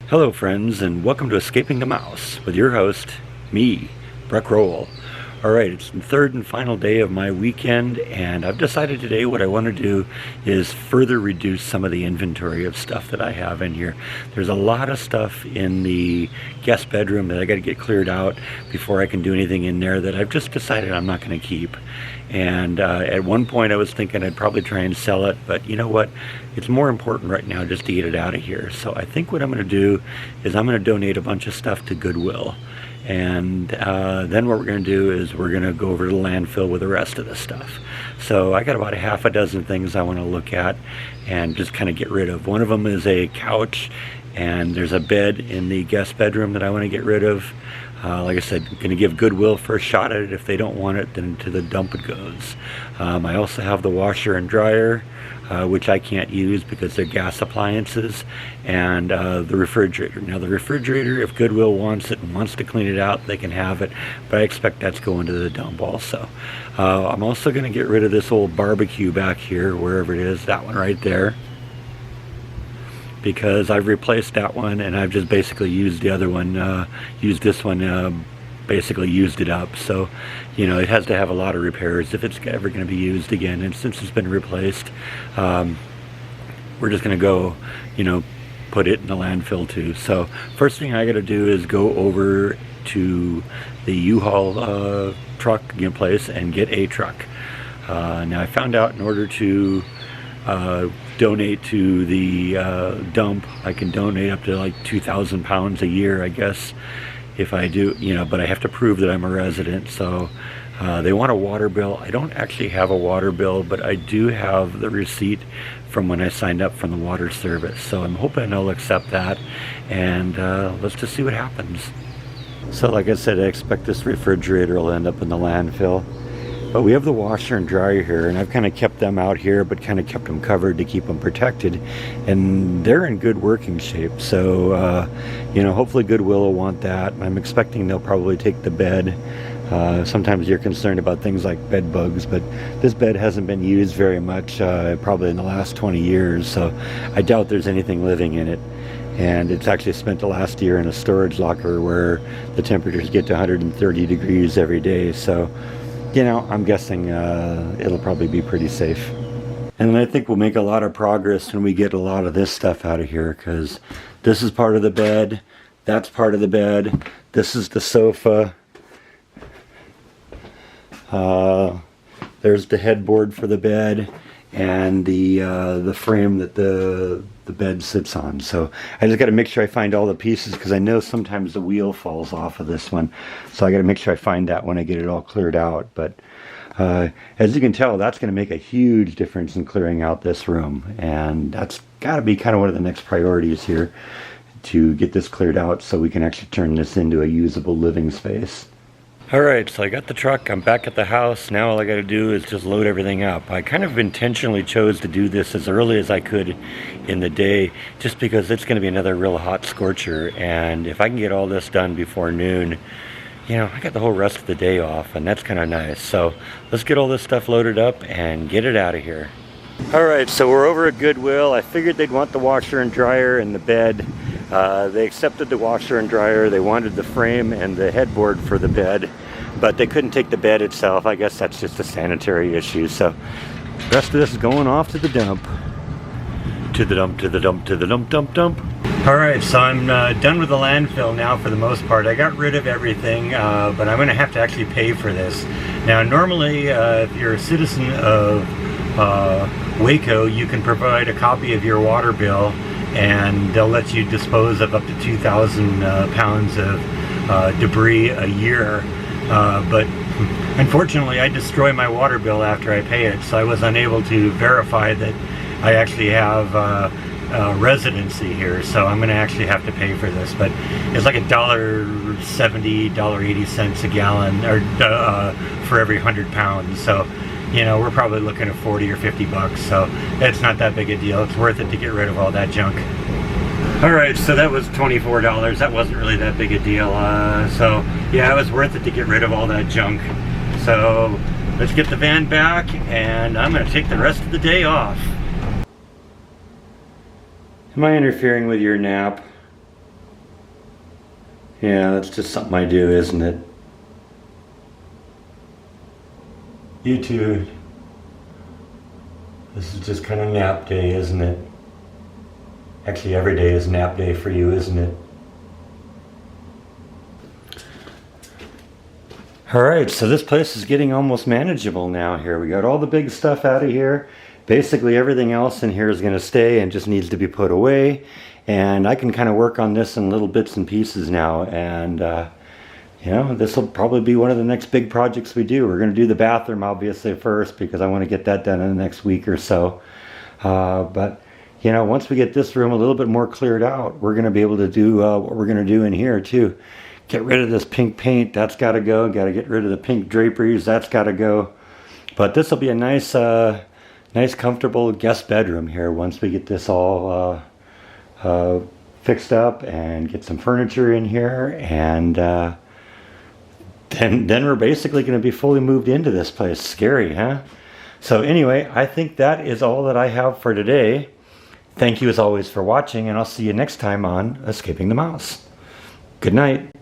Hello friends, and welcome to Escaping the Mouse with your host, me, Breck Roll. Alright, it's the third and final day of my weekend, and I've decided today what I want to do is further reduce some of the inventory of stuff that I have in here. There's a lot of stuff in the guest bedroom that I got to get cleared out before I can do anything in there that I've just decided I'm not going to keep. And at one point I was thinking I'd probably try and sell it, but you know what? It's more important right now just to get it out of here. So I think what I'm going to do is I'm going to donate a bunch of stuff to Goodwill. And then what we're going to do is we're going to go over to the landfill with the rest of the stuff. So I got about a half a dozen things I want to look at and just kind of get rid of. One of them is a couch, and there's a bed in the guest bedroom that I want to get rid of. Like I said, I'm going to give Goodwill first shot at it. If they don't want it, then to the dump it goes. I also have the washer and dryer, which I can't use because they're gas appliances, and the refrigerator. Now the refrigerator, if Goodwill wants it and wants to clean it out, they can have it, but I expect that's going to the dump also. I'm also going to get rid of this old barbecue back here, wherever it is, that one right there, because I've replaced that one and I've just basically used the other one, used this one, basically used it up. So, you know, it has to have a lot of repairs if it's ever going to be used again. And since it's been replaced, we're just going to go, you know, put it in the landfill too. So first thing I got to do is go over to the U-Haul truck place and get a truck. Now I found out in order to donate to the dump, I can donate up to like 2,000 pounds a year, I guess, if I do, you know, but I have to prove that I'm a resident. So they want a water bill. I don't actually have a water bill, but I do have the receipt from when I signed up from the water service. So I'm hoping they'll accept that, and let's just see what happens. So like I said, I expect this refrigerator will end up in the landfill. But we have the washer and dryer here, and I've kind of kept them out here, but kind of kept them covered to keep them protected. And they're in good working shape. So, you know, hopefully Goodwill will want that. I'm expecting they'll probably take the bed. Sometimes you're concerned about things like bed bugs, but this bed hasn't been used very much, probably in the last 20 years. So I doubt there's anything living in it. And it's actually spent the last year in a storage locker where the temperatures get to 130 degrees every day. So, you know, I'm guessing it'll probably be pretty safe. And I think we'll make a lot of progress when we get a lot of this stuff out of here, because this is part of the bed, that's part of the bed, this is the sofa, there's the headboard for the bed, and the frame that the bed sits on. So I just got to make sure I find all the pieces, because I know sometimes the wheel falls off of this one. So I got to make sure I find that when I get it all cleared out. But as you can tell, that's going to make a huge difference in clearing out this room, and that's got to be kind of one of the next priorities here, to get this cleared out so we can actually turn this into a usable living space. Alright, so I got the truck, I'm back at the house. Now all I got to do is just load everything up. I kind of intentionally chose to do this as early as I could in the day, just because it's going to be another real hot scorcher, and if I can get all this done before noon, you know, I got the whole rest of the day off, and that's kind of nice. So let's get all this stuff loaded up and get it out of here. Alright, so we're over at Goodwill. I figured they'd want the washer and dryer and the bed. They accepted the washer and dryer. They wanted the frame and the headboard for the bed, but they couldn't take the bed itself. I guess that's just a sanitary issue. So the rest of this is going off to the dump. To the dump, to the dump, to the dump, dump, dump. Alright, so I'm done with the landfill now for the most part. I got rid of everything, but I'm going to have to actually pay for this. Now normally, if you're a citizen of Waco, you can provide a copy of your water bill, and they'll let you dispose of up to 2,000 pounds of debris a year. But unfortunately, I destroy my water bill after I pay it, so I was unable to verify that I actually have residency here. So I'm going to actually have to pay for this. But it's like $1.70, $1.80 a gallon, or for every 100 pounds. So, you know, we're probably looking at 40 or 50 bucks, so it's not that big a deal. It's worth it to get rid of all that junk. Alright, so that was $24. That wasn't really that big a deal. So, yeah, it was worth it to get rid of all that junk. So, let's get the van back, and I'm going to take the rest of the day off. Am I interfering with your nap? Yeah, that's just something I do, isn't it? You too. This is just kind of nap day, isn't it? Actually, every day is nap day for you, isn't it? Alright, so this place is getting almost manageable now here. We got all the big stuff out of here. Basically everything else in here is going to stay and just needs to be put away. And I can kind of work on this in little bits and pieces now. And, you know, this will probably be one of the next big projects we do. We're going to do the bathroom obviously first because I want to get that done in the next week or so. But, you know, once we get this room a little bit more cleared out, we're going to be able to do what we're going to do in here too. Get rid of this pink paint, that's got to go. Got to get rid of the pink draperies, that's got to go. But this will be a nice, nice comfortable guest bedroom here once we get this all fixed up and get some furniture in here. And then we're basically going to be fully moved into this place. Scary, huh? So anyway, I think that is all that I have for today. Thank you as always for watching, and I'll see you next time on Escaping the Mouse. Good night.